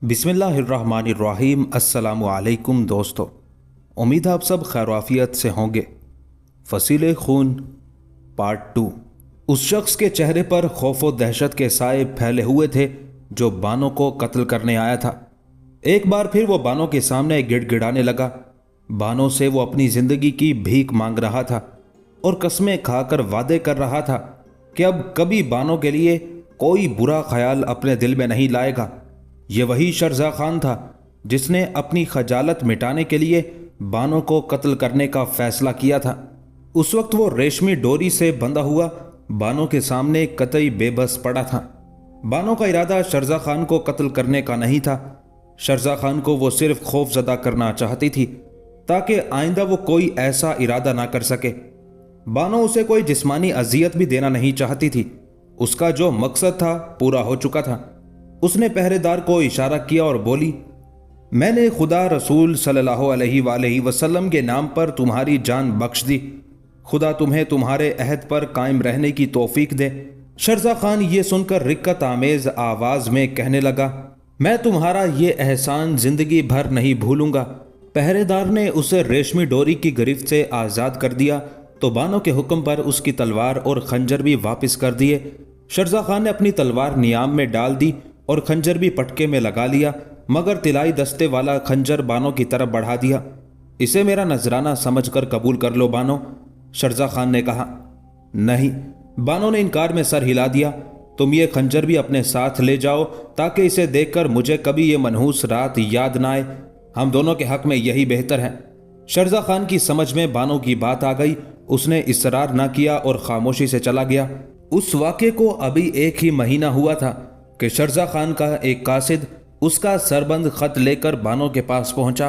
बिस्मिल्लाहिर्रहमानिर्रहीम। अस्सलामु अलैकुम दोस्तों, उम्मीद है आप सब खैर से होंगे। फसीले खून पार्ट 2। उस शख्स के चेहरे पर खौफ व दहशत के साए फैले हुए थे जो बानो को कत्ल करने आया था। एक बार फिर वो बानो के सामने गिड़गिड़ाने लगा। बानो से वो अपनी जिंदगी की भीख मांग रहा था और कस्में खाकर वादे कर रहा था कि अब कभी बानो के लिए कोई बुरा ख्याल अपने दिल में नहीं लाएगा। ये वही शर्जा खान था जिसने अपनी खजालत मिटाने के लिए बानो को कत्ल करने का फैसला किया था। उस वक्त वो रेशमी डोरी से बंधा हुआ बानो के सामने कतई बेबस पड़ा था। बानो का इरादा शर्जा खान को कत्ल करने का नहीं था। शर्जा खान को वो सिर्फ खौफजदा करना चाहती थी ताकि आइंदा वो कोई ऐसा इरादा ना कर सके। बानो उसे कोई जिस्मानी अजियत भी देना नहीं चाहती थी। उसका जो मकसद था पूरा हो चुका था। उसने पहरेदार को इशारा किया और बोली, मैंने खुदा रसूल सल्लल्लाहु अलैहि वसल्लम के नाम पर तुम्हारी जान बख्श दी। खुदा तुम्हें तुम्हारे अहद पर कायम रहने की तौफीक दे। शर्जा खान ये सुनकर रिक्कत आमेज आवाज में कहने लगा, मैं तुम्हारा ये एहसान जिंदगी भर नहीं भूलूंगा। पहरेदार ने उसे रेशमी डोरी की गिरफ्त से आज़ाद कर दिया तो बानो के हुक्म पर उसकी तलवार और खंजर भी वापस कर दिए। शर्जा खान ने अपनी तलवार नियाम में डाल दी और खंजर भी पटके में लगा लिया, मगर तिलाई दस्ते वाला खंजर बानो की तरफ बढ़ा दिया। इसे मेरा नजराना समझकर कबूल कर लो बानो, शर्जा खान ने कहा। नहीं, बानो ने इनकार में सर हिला दिया। तुम ये खंजर भी अपने साथ ले जाओ ताकि इसे देखकर मुझे कभी ये मनहूस रात याद ना आए। हम दोनों के हक में यही बेहतर है। शर्जा खान की समझ में बानो की बात आ गई। उसने इसरार ना किया और खामोशी से चला गया। उस वाक़े को अभी एक ही महीना हुआ था कि शर्जा खान का एक कासिद उसका सरबंद खत लेकर बानो के पास पहुंचा।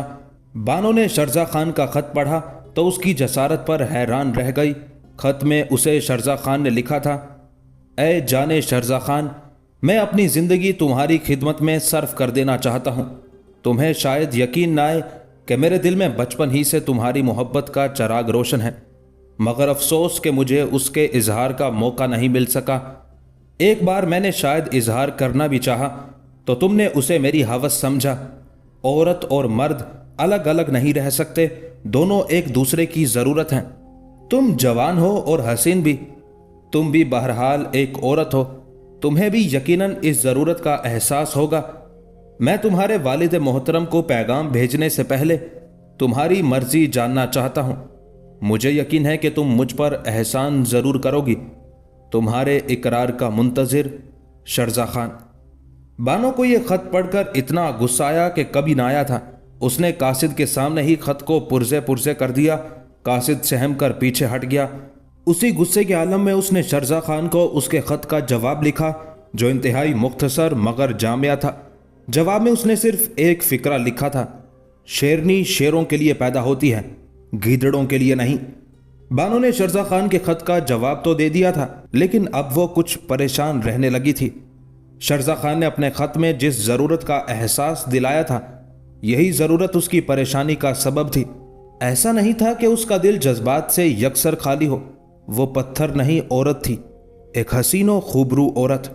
बानो ने शर्जा खान का खत पढ़ा तो उसकी जसारत पर हैरान रह गई। खत में उसे शर्जा खान ने लिखा था, ऐ जाने शर्जा खान, मैं अपनी ज़िंदगी तुम्हारी खिदमत में सर्फ कर देना चाहता हूँ। तुम्हें शायद यकीन ना आए कि मेरे दिल में बचपन ही से तुम्हारी मोहब्बत का चराग रोशन है, मगर अफसोस कि मुझे उसके इजहार का मौका नहीं मिल सका। एक बार मैंने शायद इजहार करना भी चाहा तो तुमने उसे मेरी हवस समझा। औरत और मर्द अलग अलग नहीं रह सकते, दोनों एक दूसरे की ज़रूरत हैं। तुम जवान हो और हसीन भी, तुम भी बहरहाल एक औरत हो, तुम्हें भी यकीनन इस ज़रूरत का एहसास होगा। मैं तुम्हारे वालिद मोहतरम को पैगाम भेजने से पहले तुम्हारी मर्जी जानना चाहता हूँ। मुझे यकीन है कि तुम मुझ पर एहसान ज़रूर करोगी। तुम्हारे इकरार का मुंतज़िर, शर्जा खान। बानो को यह खत पढ़कर इतना गुस्सा आया कि कभी ना आया था। उसने कासिद के सामने ही खत को पुरजे पुरजे कर दिया। कासिद सहम कर पीछे हट गया। उसी गुस्से के आलम में उसने शर्जा खान को उसके खत का जवाब लिखा जो इंतहाई मुख्तसर मगर जामिया था। जवाब में उसने सिर्फ एक फिक्रा लिखा था, शेरनी शेरों के लिए पैदा होती है, गीदड़ों के लिए नहीं। बानो ने शर्जा खान के खत का जवाब तो दे दिया था, लेकिन अब वो कुछ परेशान रहने लगी थी। शर्जा खान ने अपने खत में जिस ज़रूरत का एहसास दिलाया था, यही ज़रूरत उसकी परेशानी का सबब थी। ऐसा नहीं था कि उसका दिल जज्बात से यकसर खाली हो। वो पत्थर नहीं, औरत थी, एक हसीनो खूबरू औरत।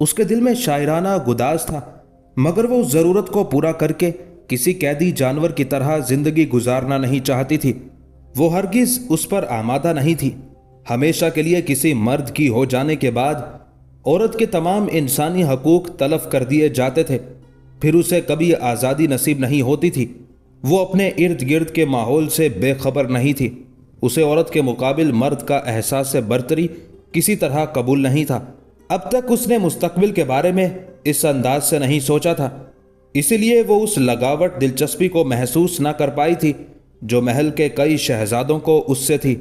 उसके दिल में शायराना गुदाज था, मगर वो उस ज़रूरत को पूरा करके किसी कैदी जानवर की तरह जिंदगी गुजारना नहीं चाहती थी। वो हरगिज उस पर आमादा नहीं थी। हमेशा के लिए किसी मर्द की हो जाने के बाद औरत के तमाम इंसानी हकूक तलफ कर दिए जाते थे। फिर उसे कभी आज़ादी नसीब नहीं होती थी। वो अपने इर्द गिर्द के माहौल से बेखबर नहीं थी। उसे औरत के मुकाबिल मर्द का एहसास से बरतरी किसी तरह कबूल नहीं था। अब तक उसने मुस्तकबिल के बारे में इस अंदाज से नहीं सोचा था, इसीलिए वो उस लगावट दिलचस्पी को महसूस ना कर पाई थी जो महल के कई शहजादों को उससे थी।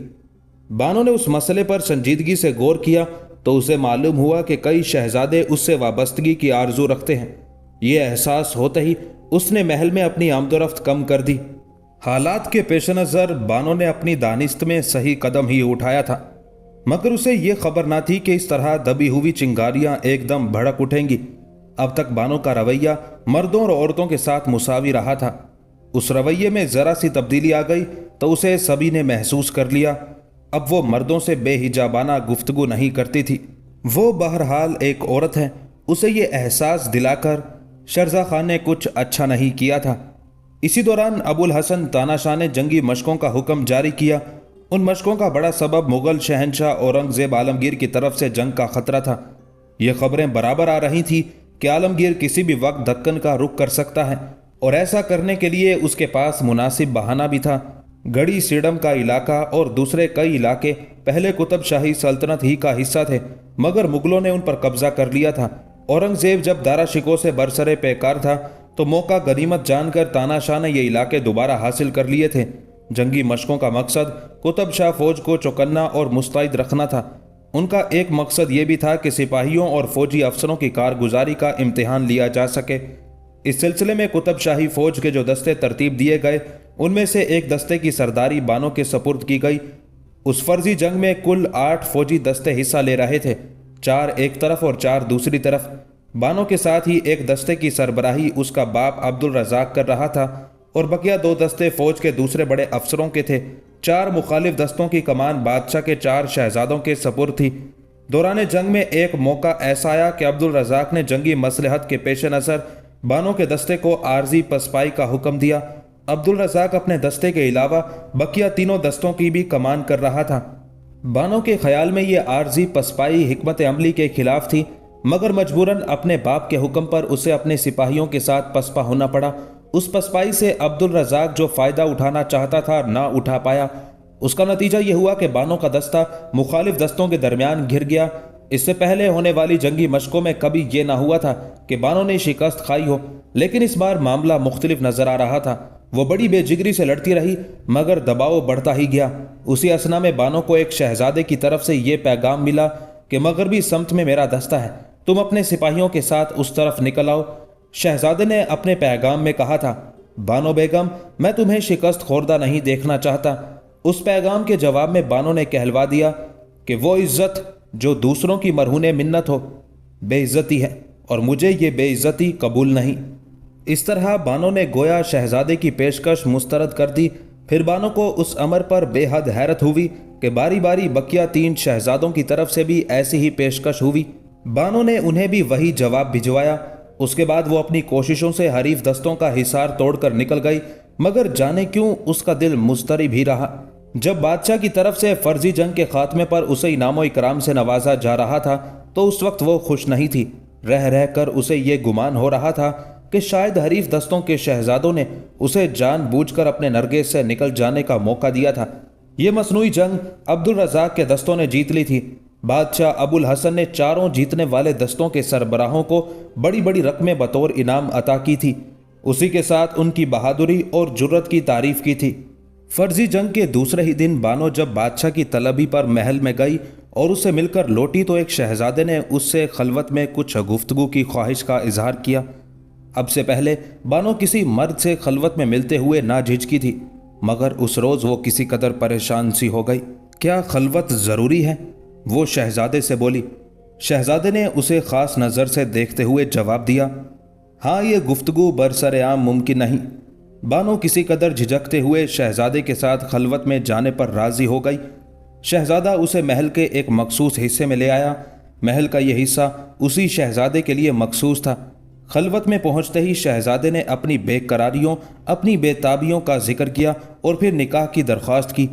बानो ने उस मसले पर संजीदगी से गौर किया तो उसे मालूम हुआ कि कई शहजादे उससे वाबस्तगी की आरजू रखते हैं। ये एहसास होते ही उसने महल में अपनी आमदोरफ्त कम कर दी। हालात के पेश नज़र बानो ने अपनी दानिस्त में सही कदम ही उठाया था, मगर उसे ये खबर ना थी कि इस तरह दबी हुई चिंगारियां एकदम भड़क उठेंगी। अब तक बानो का रवैया मर्दों और औरतों के साथ मुसावी रहा था। उस रवैये में ज़रा सी तब्दीली आ गई तो उसे सभी ने महसूस कर लिया। अब वो मर्दों से बेहिजाबाना गुफ्तगू नहीं करती थी। वो बहरहाल एक औरत है। उसे ये एहसास दिलाकर शर्जा खान ने कुछ अच्छा नहीं किया था। इसी दौरान अबुल हसन तानाशाह ने जंगी मशकों का हुक्म जारी किया। उन मशकों का बड़ा सबब मुगल शहनशाह औरंगजेब आलमगीर की तरफ से जंग का खतरा था। ये खबरें बराबर आ रही थी कि आलमगीर किसी भी वक्त दक्कन का रुख कर सकता है और ऐसा करने के लिए उसके पास मुनासिब बहाना भी था। गढ़ी सीडम का इलाका और दूसरे कई इलाके पहले कुतुब शाही सल्तनत ही का हिस्सा थे, मगर मुगलों ने उन पर कब्जा कर लिया था। औरंगजेब जब दारा शिकोह से बरसरे पैकार था तो मौका गनीमत जानकर तानाशाह ने ये इलाके दोबारा हासिल कर लिए थे। जंगी मशकों का मकसद कुतुब शाह फौज को चौकन्ना और मुस्तैद रखना था। उनका एक मकसद ये भी था कि सिपाहियों और फौजी अफसरों की कारगुजारी का इम्तिहान लिया जा सके। इस सिलसिले में कुतुब शाही फौज के जो दस्ते तरतीब दिए गए, उनमें से एक दस्ते की सरदारी बानो के सपुर्द की गई। उस फर्जी जंग में कुल 8 फौजी दस्ते हिस्सा ले रहे थे, 4 एक तरफ और 4 दूसरी तरफ। बानो के साथ ही एक दस्ते की सरबराही उसका बाप अब्दुल रज़ाक कर रहा था और बकिया 2 दस्ते फौज के दूसरे बड़े अफसरों के थे। 4 मुखालिफ दस्तों की कमान बादशाह के 4 शहजादों के सपुर्द थी। दौरान जंग में एक मौका ऐसा आया कि अब्दुल रज़ाक ने जंगी मसलहत के पेश नज़र बानो के दस्ते को आर्जी पसपाई का हुक्म दिया। अब्दुल रज़ाक अपने दस्ते के अलावा बकिया तीनों दस्तों की भी कमान कर रहा था। बानो के ख्याल में ये आर्जी पसपाई हिकमत अमली के खिलाफ थी, मगर मजबूरन अपने बाप के हुक्म पर उसे अपने सिपाहियों के साथ पसपा होना पड़ा। उस पसपाई से अब्दुल रज़ाक जो फ़ायदा उठाना चाहता था ना उठा पाया। उसका नतीजा ये हुआ कि बानो का दस्ता मुखालिफ दस्तों के दरमियान घिर गया। इससे पहले होने वाली जंगी मशकों में कभी ये ना हुआ था कि बानो ने शिकस्त खाई हो, लेकिन इस बार मामला मुख्तलिफ नजर आ रहा था। वो बड़ी बेजिगरी से लड़ती रही, मगर दबाव बढ़ता ही गया। उसी असना में बानो को एक शहजादे की तरफ से ये पैगाम मिला कि मगरबी समत में मेरा दस्ता है, तुम अपने सिपाहियों के साथ उस तरफ निकल आओ। शहजादे ने अपने पैगाम में कहा था, बानो बेगम, मैं तुम्हें शिकस्त खोरदा नहीं देखना चाहता। उस पैगाम के जवाब में बानो ने कहलवा दिया कि वो इज्जत जो दूसरों की मरहूने मिन्नत हो बेइज्जती है और मुझे ये बेइज्जती कबूल नहीं। इस तरह बानो ने गोया शहजादे की पेशकश मुस्तरद कर दी। फिर बानो को उस अमर पर बेहद हैरत हुई कि बारी बारी बकिया 3 शहजादों की तरफ से भी ऐसी ही पेशकश हुई। बानो ने उन्हें भी वही जवाब भिजवाया। उसके बाद वो अपनी कोशिशों से हरीफ दस्तों का हिसार तोड़कर निकल गई, मगर जाने क्यों उसका दिल मुस्तरिब ही रहा। जब बादशाह की तरफ से फर्जी जंग के खात्मे पर उसे इनामो इकराम से नवाजा जा रहा था तो उस वक्त वो खुश नहीं थी। रह रह कर उसे ये गुमान हो रहा था कि शायद हरीफ दस्तों के शहजादों ने उसे जानबूझकर अपने नरगिस से निकल जाने का मौका दिया था। ये मसनूई जंग अब्दुल रज़ाक के दस्तों ने जीत ली थी। बादशाह अबुल हसन ने 4 जीतने वाले दस्तों के सरबराहों को बड़ी बड़ी रकमें बतौर इनाम अता की थी। उसी के साथ उनकी बहादुरी और जुर्रत की तारीफ की थी। फर्जी जंग के दूसरे ही दिन बानो जब बादशाह की तलबी पर महल में गई और उससे मिलकर लौटी तो एक शहजादे ने उससे खलवत में कुछ गुफ्तगू की ख्वाहिश का इजहार किया। अब से पहले बानो किसी मर्द से खलवत में मिलते हुए ना झिझकी थी, मगर उस रोज़ वो किसी कदर परेशान सी हो गई। क्या खलवत ज़रूरी है? वो शहजादे से बोली। शहजादे ने उसे ख़ास नज़र से देखते हुए जवाब दिया, हाँ, ये गुफ्तगू बरसरेआम मुमकिन नहीं। बानो किसी कदर झिझकते हुए शहजादे के साथ खलवत में जाने पर राजी हो गई। शहजादा उसे महल के एक मखसूस हिस्से में ले आया। महल का यह हिस्सा उसी शहजादे के लिए मखसूस था। खलवत में पहुंचते ही शहजादे ने अपनी बेकरारियों, अपनी बेताबियों का जिक्र किया और फिर निकाह की दरख्वास्त की।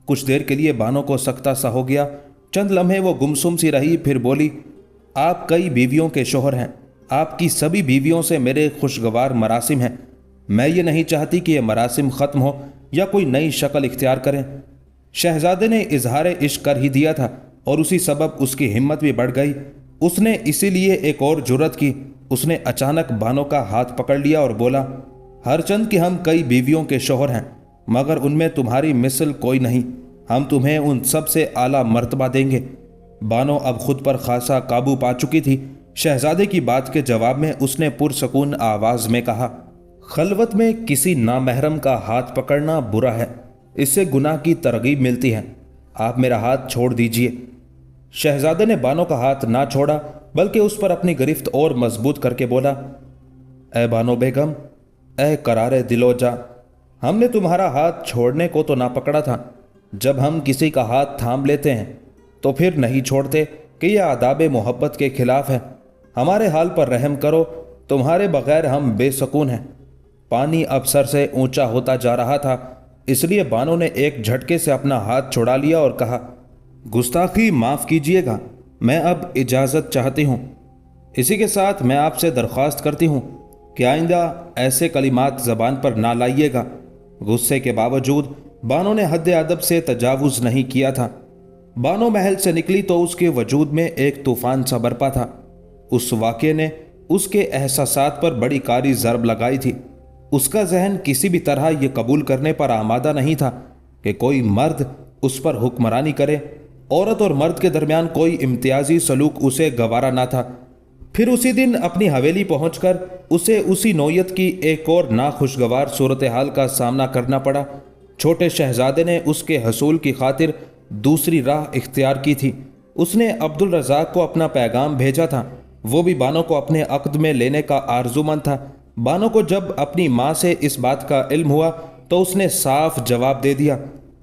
कुछ देर के लिए बानो को सख्ता सा हो गया। चंद लम्हे वो गुमसुम सी रही, फिर बोली, आप कई बीवियों के शोहर हैं। आपकी सभी बीवियों से मेरे खुशगवार मरासिम हैं। मैं ये नहीं चाहती कि ये मरासिम ख़त्म हो या कोई नई शक्ल इख्तियार करें। शहजादे ने इजहार इश्क कर ही दिया था और उसी सबब उसकी हिम्मत भी बढ़ गई। उसने इसीलिए एक और जुर्रत की। उसने अचानक बानो का हाथ पकड़ लिया और बोला, हरचंद कि हम कई बीवियों के शोहर हैं, मगर उनमें तुम्हारी मिसल कोई नहीं। हम तुम्हें उन सब से आला मर्तबा देंगे। बानो अब खुद पर खासा काबू पा चुकी थी। शहजादे की बात के जवाब में उसने पुरसकून आवाज में कहा, खलवत में किसी नामहरम का हाथ पकड़ना बुरा है, इससे गुनाह की तरगीब मिलती है। आप मेरा हाथ छोड़ दीजिए। शहजादे ने बानो का हाथ ना छोड़ा, बल्कि उस पर अपनी गिरफ्त और मजबूत करके बोला, ए बानो बेगम, ए करारे दिलो जा, ہم نے تمہارا ہاتھ چھوڑنے کو تو نہ پکڑا تھا، جب ہم کسی کا ہاتھ تھام لیتے ہیں تو پھر نہیں چھوڑتے کہ یہ آداب محبت کے خلاف ہے۔ ہمارے حال پر رحم کرو، تمہارے بغیر ہم بے سکون ہیں۔ پانی اب سر سے اونچا ہوتا جا رہا تھا، اس لیے بانو نے ایک جھٹکے سے اپنا ہاتھ چھڑا لیا اور کہا، گستاخی معاف کیجیے گا، میں اب اجازت چاہتی ہوں۔ اسی کے ساتھ میں آپ سے درخواست کرتی ہوں کہ آئندہ ایسے کلمات زبان پر نہ لائیے گا۔ غصے کے باوجود بانو نے حد ادب سے تجاوز نہیں کیا تھا۔ بانو محل سے نکلی تو اس کے وجود میں ایک طوفان سا برپا تھا۔ اس واقعے نے اس کے احساسات پر بڑی کاری ضرب لگائی تھی۔ اس کا ذہن کسی بھی طرح یہ قبول کرنے پر آمادہ نہیں تھا کہ کوئی مرد اس پر حکمرانی کرے۔ عورت اور مرد کے درمیان کوئی امتیازی سلوک اسے گوارا نہ تھا۔ پھر اسی دن اپنی حویلی پہنچ کر اسے اسی نوعیت کی ایک اور ناخوشگوار صورتحال کا سامنا کرنا پڑا۔ چھوٹے شہزادے نے اس کے حصول کی خاطر دوسری راہ اختیار کی تھی۔ اس نے عبدالرزاق کو اپنا پیغام بھیجا تھا، وہ بھی بانو کو اپنے عقد میں لینے کا آرزومند تھا۔ بانو کو جب اپنی ماں سے اس بات کا علم ہوا تو اس نے صاف جواب دے دیا۔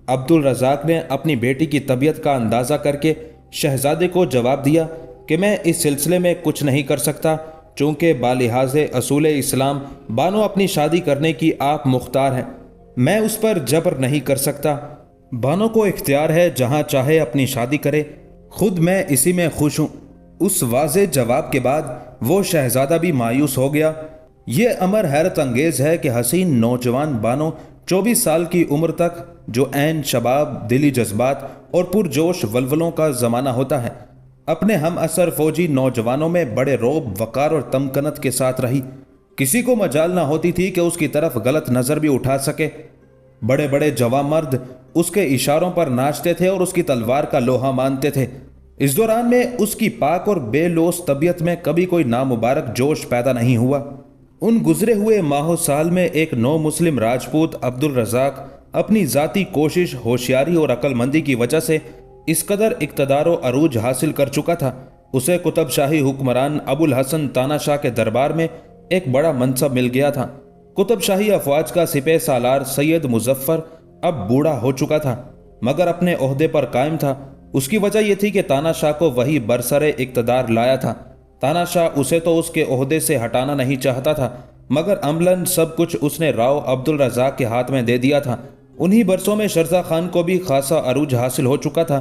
عبدالرزاق نے اپنی بیٹی کی طبیعت کا اندازہ کر کے شہزادے کو جواب دیا کہ میں اس سلسلے میں کچھ نہیں کر سکتا، چونکہ بالحاظ اصول اسلام بانو اپنی شادی کرنے کی آپ مختار ہیں، میں اس پر جبر نہیں کر سکتا۔ بانو کو اختیار ہے جہاں چاہے اپنی شادی کرے، خود میں اسی میں خوش ہوں۔ اس واضح جواب کے بعد وہ شہزادہ بھی مایوس ہو گیا۔ یہ امر حیرت انگیز ہے کہ حسین نوجوان بانو 24 سال کی عمر تک، جو عین شباب، دلی جذبات اور پرجوش ولولوں کا زمانہ ہوتا ہے، اپنے ہم اثر فوجی نوجوانوں میں بڑے روب، وقار اور تمکنت کے ساتھ رہی۔ کسی کو مجال نہ ہوتی تھی کہ اس کی طرف غلط نظر بھی اٹھا سکے۔ بڑے بڑے جوان مرد اس کے اشاروں پر ناچتے تھے اور اس کی تلوار کا لوہا مانتے تھے۔ اس دوران میں اس کی پاک اور بے لوث طبیعت میں کبھی کوئی نامبارک جوش پیدا نہیں ہوا۔ ان گزرے ہوئے ماہ و سال میں ایک نو مسلم راجپوت عبدالرزاق اپنی ذاتی کوشش، ہوشیاری اور عقل مندی کی وجہ سے اس قدر اقتدار و عروج حاصل کر چکا تھا۔ اسے قطب شاہی حکمران ابو الحسن تانا شاہ کے دربار میں ایک بڑا منصب مل گیا تھا۔ قطب شاہی افواج کا سپہ سالار سید مظفر اب بوڑھا ہو چکا تھا، مگر اپنے عہدے پر قائم تھا۔ اس کی وجہ یہ تھی کہ تانا شاہ کو وہی برسر اقتدار لایا تھا۔ تانا شاہ اسے تو اس کے عہدے سے ہٹانا نہیں چاہتا تھا، مگر عملاً سب کچھ اس نے راؤ عبدالرزاق کے ہاتھ میں دے دیا تھا۔ انہی برسوں میں شرزا خان کو بھی خاصا عروج حاصل ہو چکا تھا۔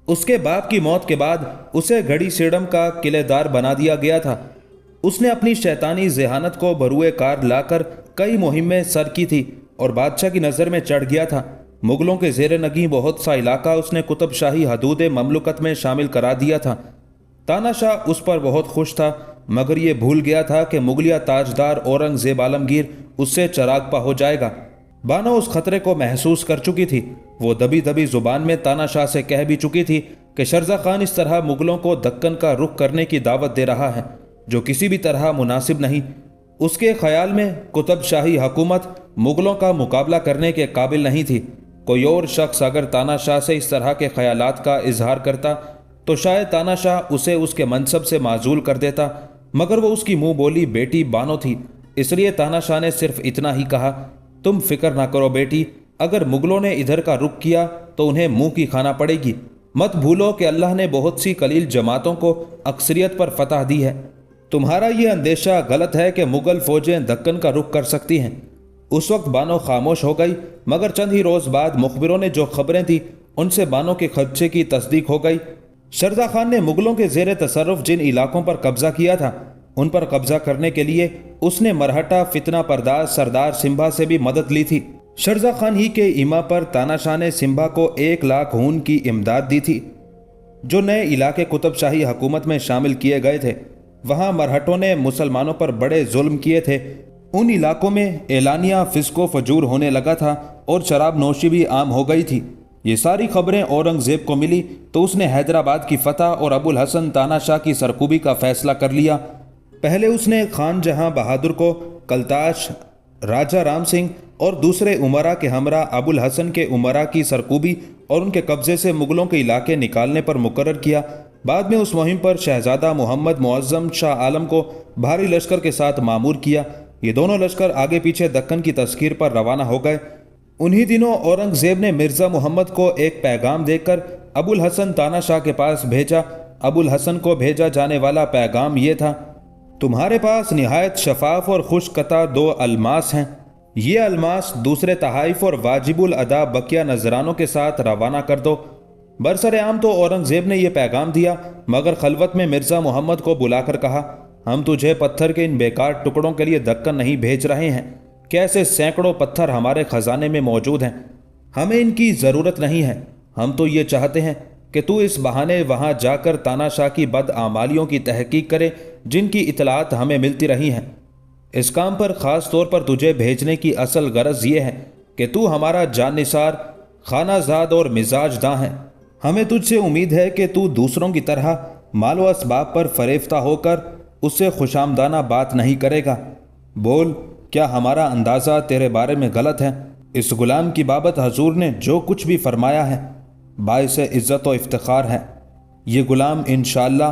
اس کے باپ کی موت کے بعد اسے گھڑی سیڈم کا قلعے دار بنا دیا گیا تھا۔ اس نے اپنی شیطانی ذہانت کو بروئے کار لا کر کئی مہمیں سر کی تھی اور بادشاہ کی نظر میں چڑھ گیا تھا۔ مغلوں کے زیر نگیں بہت سا علاقہ اس نے قطب شاہی حدود مملکت میں شامل کرا دیا تھا۔ تانا شاہ اس پر بہت خوش تھا، مگر یہ بھول گیا تھا کہ مغلیہ تاجدار اورنگزیب عالمگیر اس سے چراغ پا ہو جائے گا۔ بانو اس خطرے کو محسوس کر چکی تھی۔ وہ دبی دبی زبان میں تانا شاہ سے کہہ بھی چکی تھی کہ شرزا خان اس طرح مغلوں کو دکن کا رخ کرنے کی دعوت دے رہا ہے، جو کسی بھی طرح مناسب نہیں۔ اس کے خیال میں قطب شاہی حکومت مغلوں کا مقابلہ کرنے کے قابل نہیں تھی۔ کوئی اور شخص اگر تانا شاہ سے اس طرح کے خیالات کا اظہار کرتا تو شاید تانا شاہ اسے اس کے منصب سے معزول کر دیتا، مگر وہ اس کی منہ بولی بیٹی بانو تھی، اس لیے تانا شاہ نے صرف اتنا ہی کہا، تم فکر نہ کرو بیٹی، اگر مغلوں نے ادھر کا رخ کیا تو انہیں منہ کی کھانا پڑے گی۔ مت بھولو کہ اللہ نے بہت سی قلیل جماعتوں کو اکثریت پر فتح دی ہے۔ تمہارا یہ اندیشہ غلط ہے کہ مغل فوجیں دکن کا رخ کر سکتی ہیں۔ اس وقت بانو خاموش ہو گئی، مگر چند ہی روز بعد مخبروں نے جو خبریں دی ان سے بانو کے خدشے کی تصدیق ہو گئی۔ شرزا خان نے مغلوں کے زیر تصرف جن علاقوں پر قبضہ کیا تھا، ان پر قبضہ کرنے کے لیے اس نے مرہٹا فتنہ پرداز سردار سمبھا سے بھی مدد لی تھی۔ شرزا خان ہی کے ایما پر تانا شاہ نے سمبھا کو 1,00,000 ہون کی امداد دی تھی۔ جو نئے علاقے قطب شاہی حکومت میں شامل کیے گئے تھے، وہاں مرہٹوں نے مسلمانوں پر بڑے ظلم کیے تھے۔ ان علاقوں میں اعلانیہ فسق و فجور ہونے لگا تھا اور شراب نوشی بھی عام ہو گئی تھی۔ یہ ساری خبریں اورنگزیب کو ملی تو اس نے حیدرآباد کی فتح اور ابو الحسن تانا شاہ کی سرکوبی کا فیصلہ کر لیا۔ پہلے اس نے خان جہاں بہادر کو کلتاش، راجہ رام سنگھ اور دوسرے امراء کے ہمراہ ابو الحسن کے امراء کی سرکوبی اور ان کے قبضے سے مغلوں کے علاقے نکالنے پر مقرر کیا۔ بعد میں اس مہم پر شہزادہ محمد معظم شاہ عالم کو بھاری لشکر کے ساتھ مامور کیا۔ یہ دونوں لشکر آگے پیچھے دکن کی تسخیر پر روانہ ہو گئے۔ انہی دنوں اورنگزیب نے مرزا محمد کو ایک پیغام دے کر ابو الحسن تانا شاہ کے پاس بھیجا۔ ابو الحسن کو بھیجا جانے والا پیغام یہ تھا: تمہارے پاس نہایت شفاف اور خوش قطع 2 الماس ہیں۔ یہ الماس دوسرے تحائف اور واجب الادا بقیہ نذرانوں کے ساتھ روانہ کر دو۔ برسر عام تو اورنگزیب نے یہ پیغام دیا، مگر خلوت میں مرزا محمد کو بلا کر کہا: ہم تجھے پتھر کے ان بیکار ٹکڑوں کے لیے دکن نہیں بھیج رہے ہیں کہ ایسے سینکڑوں پتھر ہمارے خزانے میں موجود ہیں، ہمیں ان کی ضرورت نہیں ہے۔ ہم تو یہ چاہتے ہیں کہ تو اس بہانے وہاں جا کر تانا شاہ کی بدعمالیوں کی تحقیق کرے جن کی اطلاعات ہمیں ملتی رہی ہیں۔ اس کام پر خاص طور پر تجھے بھیجنے کی اصل غرض یہ ہے کہ تو ہمارا جان نثار، خانہ زاد اور مزاج داں ہے۔ ہمیں تجھ سے امید ہے کہ تو دوسروں کی طرح مال و اسباب پر فریفتہ ہو کر اس سے خوشامدانہ بات نہیں کرے گا۔ بول، کیا ہمارا اندازہ تیرے بارے میں غلط ہے؟ اس غلام کی بابت حضور نے جو کچھ بھی فرمایا ہے باعث عزت و افتخار ہے۔ یہ غلام انشاءاللہ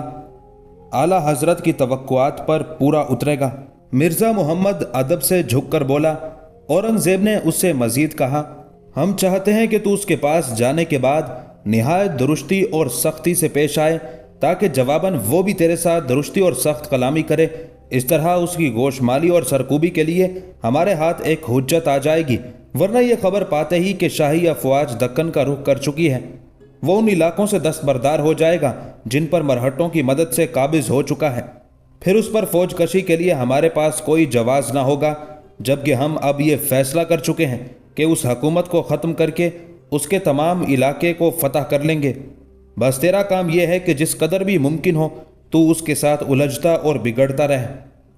اعلیٰ حضرت کی توقعات پر پورا اترے گا۔ مرزا محمد ادب سے جھک کر بولا۔ اورنگزیب نے اس سے مزید کہا: ہم چاہتے ہیں کہ تو اس کے پاس جانے کے بعد نہایت درستی اور سختی سے پیش آئے تاکہ جواباً وہ بھی تیرے ساتھ درستی اور سخت کلامی کرے۔ اس طرح اس کی گوش مالی اور سرکوبی کے لیے ہمارے ہاتھ ایک حجت آ جائے گی، ورنہ یہ خبر پاتے ہی کہ شاہی افواج دکن کا رخ کر چکی ہے، وہ ان علاقوں سے دستبردار ہو جائے گا جن پر مرہٹوں کی مدد سے قابض ہو چکا ہے۔ پھر اس پر فوج کشی کے لیے ہمارے پاس کوئی جواز نہ ہوگا، جبکہ ہم اب یہ فیصلہ کر چکے ہیں کہ اس حکومت کو ختم کر کے اس کے تمام علاقے کو فتح کر لیں گے۔ بس تیرا کام یہ ہے کہ جس قدر بھی ممکن ہو تو اس کے ساتھ الجھتا اور بگڑتا رہ،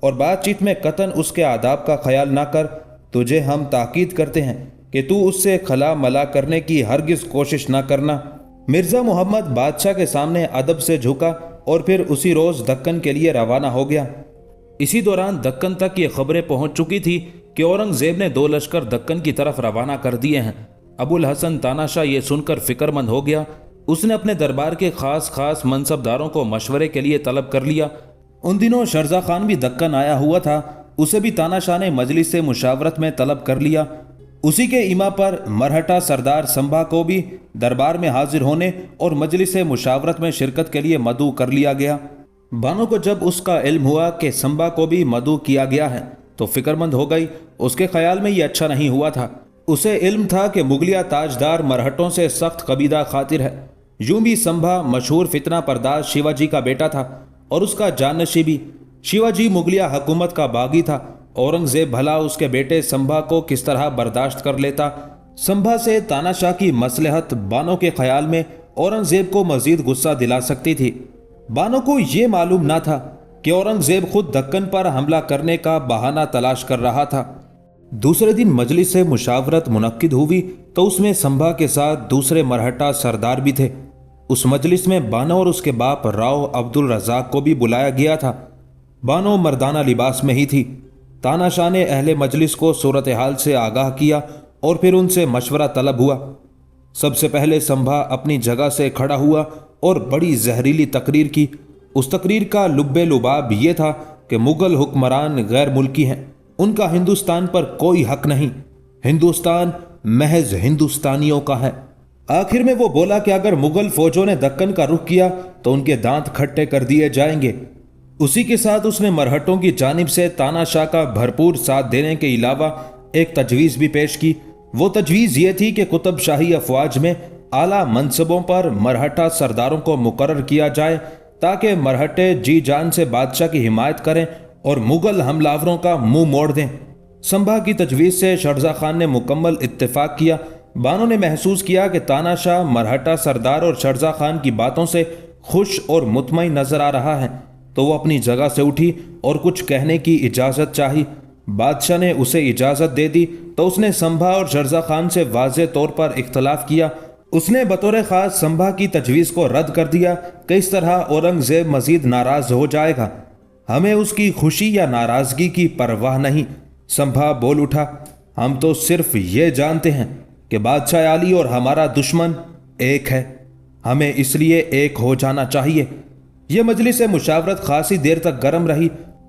اور بات چیت میں قطعاً اس کے آداب کا خیال نہ کر۔ تجھے ہم تاکید کرتے ہیں کہ تو اس سے خلا ملا کرنے کی ہرگز کوشش نہ کرنا۔ مرزا محمد بادشاہ کے سامنے ادب سے جھکا اور پھر اسی روز دکن کے لیے روانہ ہو گیا۔ اسی دوران دکن تک یہ خبریں پہنچ چکی تھی کہ اورنگزیب نے 2 لشکر دکن کی طرف روانہ کر دیے ہیں۔ ابو الحسن تانا شاہ یہ سن کر فکر مند ہو گیا۔ اس نے اپنے دربار کے خاص منصبداروں کو مشورے کے لیے طلب کر لیا۔ ان دنوں شرزا خان بھی دکن آیا ہوا تھا، اسے بھی تانا شاہ نے مجلس سے مشاورت میں طلب کر لیا۔ اسی کے ایما پر مرہٹا سردار سمبھا کو بھی دربار میں حاضر ہونے اور مجلس سے مشاورت میں شرکت کے لیے مدعو کر لیا گیا۔ بانو کو جب اس کا علم ہوا کہ سمبھا کو بھی مدعو کیا گیا ہے تو فکر مند ہو گئی۔ اس کے خیال میں یہ اچھا نہیں ہوا تھا۔ اسے علم تھا کہ مغلیہ تاجدار مرہٹوں سے سخت قبیدہ خاطر ہے۔ یوں بھی سمبھا مشہور فتنہ پرداز شیواجی کا بیٹا تھا اور اس کا جانشین بھی۔ شیواجی مغلیہ حکومت کا باغی تھا۔ اورنگزیب بھلا اس کے بیٹے سمبھا کو کس طرح برداشت کر لیتا؟ سمبھا سے تانا شاہ کی مصلحت بانو کے خیال میں اورنگزیب کو مزید غصہ دلا سکتی تھی۔ بانو کو یہ معلوم نہ تھا کہ اورنگزیب خود دکن پر حملہ کرنے کا بہانہ تلاش کر رہا تھا۔ دوسرے دن مجلس سے مشاورت منعقد ہوئی تو اس میں سمبھا کے ساتھ دوسرے مرہٹا سردار بھی تھے۔ اس مجلس میں بانو اور اس کے باپ راؤ عبد الرزاق کو بھی بلایا گیا تھا۔ بانو مردانہ لباس میں ہی تھی۔ تانا شاہ نے اہل مجلس کو صورتحال سے آگاہ کیا اور پھر ان سے مشورہ طلب ہوا۔ سب سے پہلے سمبھا اپنی جگہ سے کھڑا ہوا اور بڑی زہریلی تقریر کی۔ اس تقریر کا لب لباب یہ تھا کہ مغل حکمران غیر ملکی ہیں، ان کا ہندوستان پر کوئی حق نہیں، ہندوستان محض ہندوستانیوں کا ہے۔ آخر میں وہ بولا کہ اگر مغل فوجوں نے دکن کا رخ کیا تو ان کے دانت کھٹے کر دیے جائیں گے۔ اسی کے ساتھ اس نے مرہٹوں کی جانب سے تانا شاہ کا بھرپور ساتھ دینے کے علاوہ ایک تجویز بھی پیش کی۔ وہ تجویز یہ تھی کہ قطب شاہی افواج میں اعلیٰ منصبوں پر مرہٹا سرداروں کو مقرر کیا جائے تاکہ مرہٹے جی جان سے بادشاہ کی حمایت کریں اور مغل حملہ آوروں کا منہ موڑ دیں۔ سمبھا کی تجویز سے شرزا خان نے مکمل اتفاق کیا۔ بانو نے محسوس کیا کہ تانا شاہ مرہٹا سردار اور شرزا خان کی باتوں سے خوش اور مطمئن نظر آ رہا ہے، تو وہ اپنی جگہ سے اٹھی اور کچھ کہنے کی اجازت چاہی۔ بادشاہ نے اسے اجازت دے دی تو اس نے سمبھا اور شرزا خان سے واضح طور پر اختلاف کیا۔ اس نے بطور خاص سمبھا کی تجویز کو رد کر دیا کہ اس طرح اورنگزیب مزید ناراض ہو جائے گا۔ ہمیں اس کی خوشی یا ناراضگی کی پرواہ نہیں۔ سمبھا بول اٹھا، ہم تو صرف یہ جانتے ہیں کہ بادشاہ عالی اور ہمارا دشمن ایک ہے، ہمیں اس لیے ایک ہو جانا چاہیے۔ یہ مجلس مشاورت خاصی دیر تک گرم رہی۔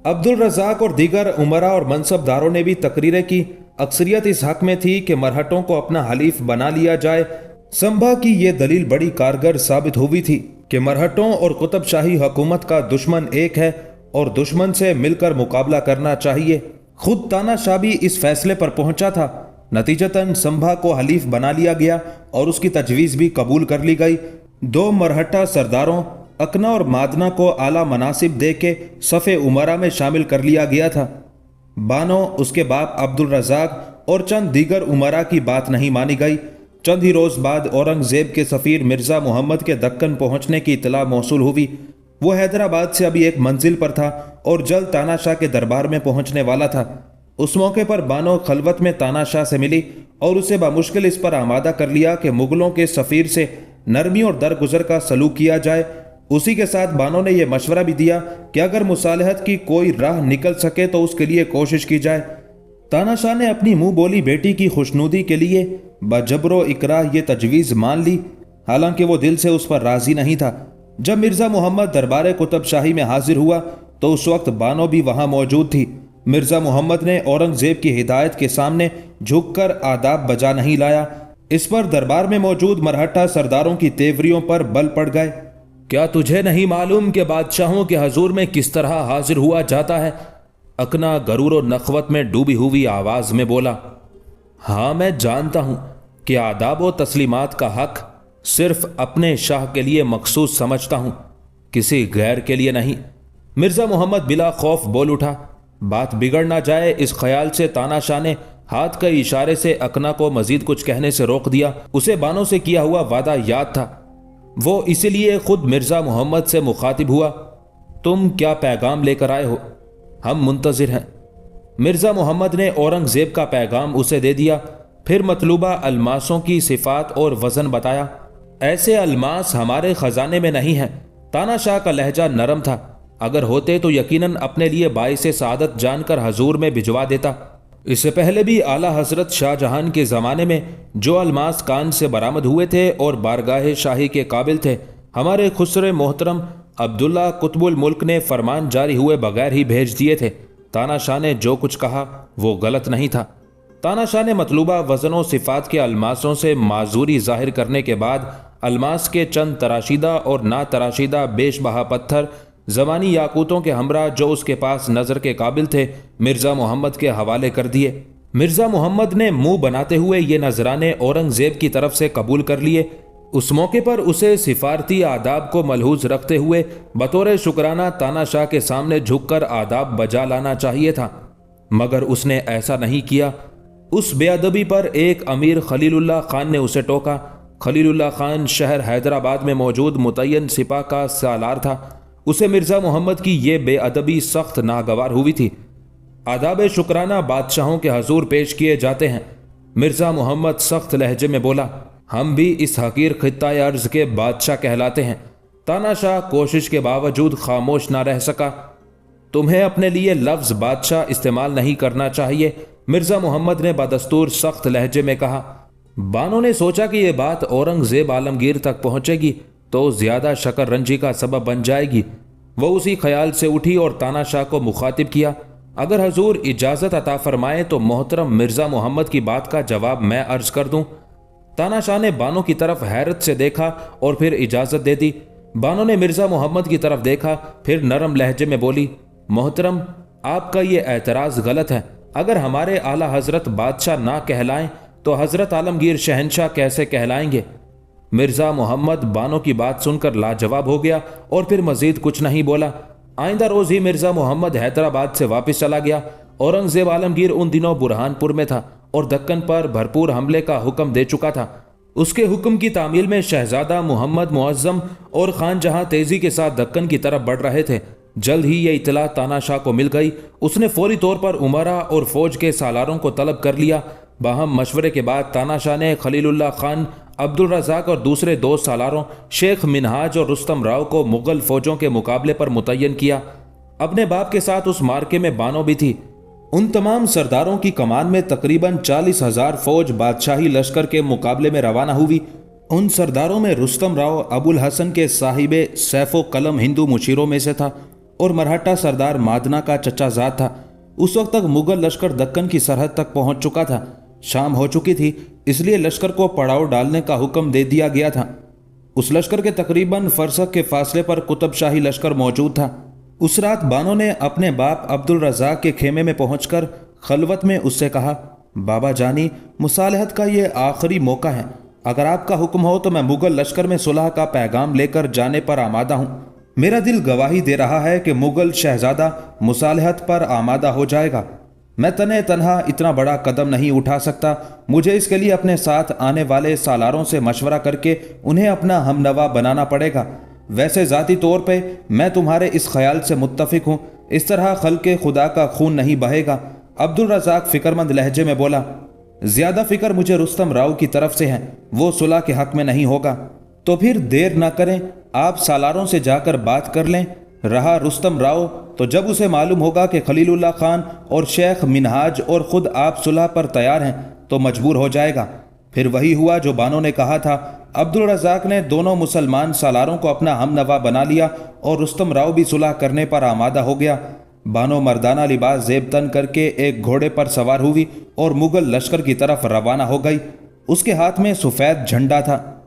अब्दुल रज़ाक और दीगर उमरा और मनसबदारों ने भी तकरीरें की। अक्सरियत इस हक में थी कि मरहटों को अपना हलीफ बना लिया जाए। संभा की ये दलील बड़ी कारगर साबित हुई थी कि मरहटों और कुतुब शाही हुकूमत का दुश्मन एक है और दुश्मन से मिलकर मुकाबला करना चाहिए। खुद तानाशाह भी इस फैसले पर पहुंचा था। नतीजतन संभा को हलीफ बना लिया गया और उसकी तजवीज़ भी कबूल कर ली गई। दो मरहटा सरदारों अकना और मादना को आला मनासिब दे के सफ़े उमरा में शामिल कर लिया गया था। बानो, उसके बाप अब्दुल रज़ाक और चंद दीगर उमरा की बात नहीं मानी गई। चंद ही रोज़ बाद औरंगज़ेब के सफ़ीर मिर्ज़ा मोहम्मद के दक्कन पहुँचने की इतला मौसूल हुई। वो हैदराबाद से अभी एक मंजिल पर था और जल्द तानाशाह के दरबार में पहुँचने वाला था। उस मौके पर बानो खलवत में तानाशाह से मिली और उसे बामुश्किल इस पर आमादा कर लिया कि मुग़लों के सफ़ीर से नरमी और दरगुजर का सलूक किया जाए। उसी के साथ बानो ने यह मशवरा भी दिया कि अगर मुसालहत की कोई राह निकल सके तो उसके लिए कोशिश की जाए। तानाशाह ने अपनी मुंह बोली बेटी की खुशनुदी के लिए बजबरो इकराह ये तजवीज़ मान ली, हालांकि वो दिल से उस पर राज़ी नहीं था। जब मिर्ज़ा मोहम्मद दरबार कुतुब शाही में हाजिर हुआ तो उस वक्त बानो भी वहाँ मौजूद थी। मिर्ज़ा मोहम्मद ने औरंगज़ेब की हिदायत के सामने झुककर आदाब बजा नहीं लाया। इस पर दरबार में मौजूद मरहटा सरदारों की तेवरियों पर बल पड़ गए। क्या तुझे नहीं मालूम कि बादशाहों के हजूर में किस तरह हाजिर हुआ जाता है? अकना गरूर और नखवत में डूबी हुई आवाज में बोला। हाँ, मैं जानता हूं कि आदाब व तस्लीमात का हक सिर्फ अपने शाह के लिए मखसूस समझता हूं, किसी गैर के लिए नहीं। मिर्ज़ा मोहम्मद बिला खौफ बोल उठा। बात बिगड़ ना जाए इस ख्याल से तानाशाह ने हाथ के इशारे से अकना को मजीद कुछ कहने से रोक दिया। उसे बानों से किया हुआ वादा याद था। वो इसीलिए खुद मिर्ज़ा मोहम्मद से मुखातिब हुआ। तुम क्या पैगाम लेकर आए हो? हम मुंतज़िर हैं। मिर्ज़ा मोहम्मद ने औरंगज़ेब का पैगाम उसे दे दिया। फिर मतलूबा अलमासों की सिफ़ात और वज़न बताया। ऐसे अलमास हमारे ख़जाने में नहीं हैं। तानाशाह का लहजा नरम था। अगर होते तो यकीनन अपने लिए बाइसे सआदत जानकर हजूर में भिजवा देता। इससे पहले भी आला हजरत शाहजहां के ज़माने में जो अलमास कान से बरामद हुए थे और बारगाह शाही के काबिल थे, हमारे खुसरे मोहतरम अब्दुल्ला कुतुबुल मुल्क ने फरमान जारी हुए बगैर ही भेज दिए थे। तानाशाह ने जो कुछ कहा वो गलत नहीं था। तानाशाह ने मतलूबा वज़नों सिफ़ात के अलमासों से माजूरी जाहिर करने के बाद अलमास के चंद तराशीदा और ना तराशीदा बेशबहा पत्थर ज़मानी याकूतों के हमरा जो उसके पास नज़र के काबिल थे मिर्ज़ा मोहम्मद के हवाले कर दिए। मिर्ज़ा मोहम्मद ने मुंह बनाते हुए ये नजराने औरंगज़ेब की तरफ से कबूल कर लिए। उस मौके पर उसे सिफारती आदाब को मलहूज रखते हुए बतौर शुक्राना तानाशाह के सामने झुककर आदाब बजा लाना चाहिए था, मगर उसने ऐसा नहीं किया। उस बेअदबी पर एक अमीर खलीलुल्लाह खान ने उसे टोका। खलीलुल्लाह खान शहर हैदराबाद में मौजूद मुतय्यन सिपा का सालार था। उसे मिर्ज़ा मोहम्मद की ये बेअदबी सख्त नागवार हुई थी। आदाब शुक्राना बादशाहों के हजूर पेश किए जाते हैं। मिर्ज़ा मोहम्मद सख्त लहजे में बोला, हम भी इस हकीर खित्ता अर्ज के बादशाह कहलाते हैं। तानाशाह कोशिश के बावजूद खामोश ना रह सका। तुम्हें अपने लिए लफ्ज़ बादशाह इस्तेमाल नहीं करना चाहिए, मिर्ज़ा मोहम्मद ने बदस्तूर सख्त लहजे में कहा। बानो ने सोचा कि यह बात औरंगज़ेब आलमगीर तक पहुँचेगी तो ज़्यादा शकर रंजी का सबब बन जाएगी। वह उसी ख्याल से उठी और तानाशाह को मुखातिब किया। अगर हजूर इजाज़त अता फरमाए तो मोहतरम मिर्ज़ा मोहम्मद की बात का जवाब मैं अर्ज कर दूं। तानाशाह ने बानो की तरफ हैरत से देखा और फिर इजाज़त दे दी। बानो ने मिर्ज़ा मोहम्मद की तरफ देखा, फिर नरम लहजे में बोली, मोहतरम आपका ये एतराज़ गलत है। अगर हमारे आला हजरत बादशाह ना कहलाएं तो हजरत आलमगीर शहनशाह कैसे कहलाएंगे? मिर्ज़ा मोहम्मद बानो की बात सुनकर लाजवाब हो गया और फिर मजीद कुछ नहीं बोला। आइंदा रोज़ ही मिर्ज़ा मोहम्मद हैदराबाद से वापस चला गया। औरंगज़ेब आलमगीर उन दिनों बुरहानपुर में था और दक्कन पर भरपूर हमले का हुक्म दे चुका था। उसके हुक्म की तामील में शहजादा मोहम्मद मुअज़्ज़म और खान जहां तेज़ी के साथ दक्कन की तरफ बढ़ रहे थे। जल्द ही ये इतला तानाशाह को मिल गई। उसने फौरी तौर पर उमरा और फौज के सालारों को तलब कर लिया। बाहम मशवरे के बाद तानाशाह ने खलीलुल्लाह खान, अब्दुल रज़ाक और दूसरे दो सालारों शेख मिनहाज और रुस्तम राव को मुग़ल फ़ौजों के मुकाबले पर मुतय्यन किया। अपने बाप के साथ उस मार्के में बानो भी थी। उन तमाम सरदारों की कमान में तकरीबन 40,000 फौज बादशाही लश्कर के मुकाबले में रवाना हुई। उन सरदारों में रुस्तम राव अबुल हसन के साहिबे सैफ़ो कलम हिंदू मुशीरों में से था। और मराठा सरदार मादना का चचा जाद था। उस वक्त तक मुगल लश्कर दक्कन की सरहद तक पहुंच चुका था। शाम हो चुकी थी, इसलिए लश्कर को पड़ाव डालने का हुक्म दे दिया गया था। उस लश्कर के तकरीबन फरसक के फासले पर कुतुब शाही लश्कर मौजूद था। उस रात बानो ने अपने बाप अब्दुल रज़ाक के खेमे में पहुंचकर खलवत में उससे कहा, बाबा जानी, मुसालहत का ये आखिरी मौका है। अगर आपका हुक्म हो तो मैं मुगल लश्कर में सुलह का पैगाम लेकर जाने पर आमादा हूँ। मेरा दिल गवाही दे रहा है कि मुगल शहजादा मुसालहत पर आमादा हो जाएगा। मैं तने तनहा इतना बड़ा कदम नहीं उठा सकता। मुझे इसके लिए अपने साथ आने वाले सालारों से मशवरा करके उन्हें अपना हमनवा बनाना पड़ेगा। वैसे ज़ाती तौर पे मैं तुम्हारे इस ख्याल से मुत्तफिक हूँ। इस तरह खल्के खुदा का खून नहीं बहेगा। अब्दुल रज़ाक फिक्रमंद लहजे में बोला, ज़्यादा फिक्र मुझे रुस्तम राव की तरफ से है। वो सुलह के हक में नहीं होगा। तो फिर देर ना करें, आप सालारों से जाकर बात कर लें। रहा रुस्तम राव, तो जब उसे मालूम होगा कि खलीलुल्लाह खान और शेख मिनहाज और ख़ुद आप सुलह पर तैयार हैं तो मजबूर हो जाएगा। फिर वही हुआ जो बानो ने कहा था। अब्दुल रज़ाक ने दोनों मुसलमान सालारों को अपना हमनवा बना लिया और रुस्तम राव भी सुलह करने पर आमादा हो गया। बानो मर्दाना लिबास ज़ेब तन करके एक घोड़े पर सवार हुई और मुगल लश्कर की तरफ रवाना हो गई। उसके हाथ में सफ़ेद झंडा था।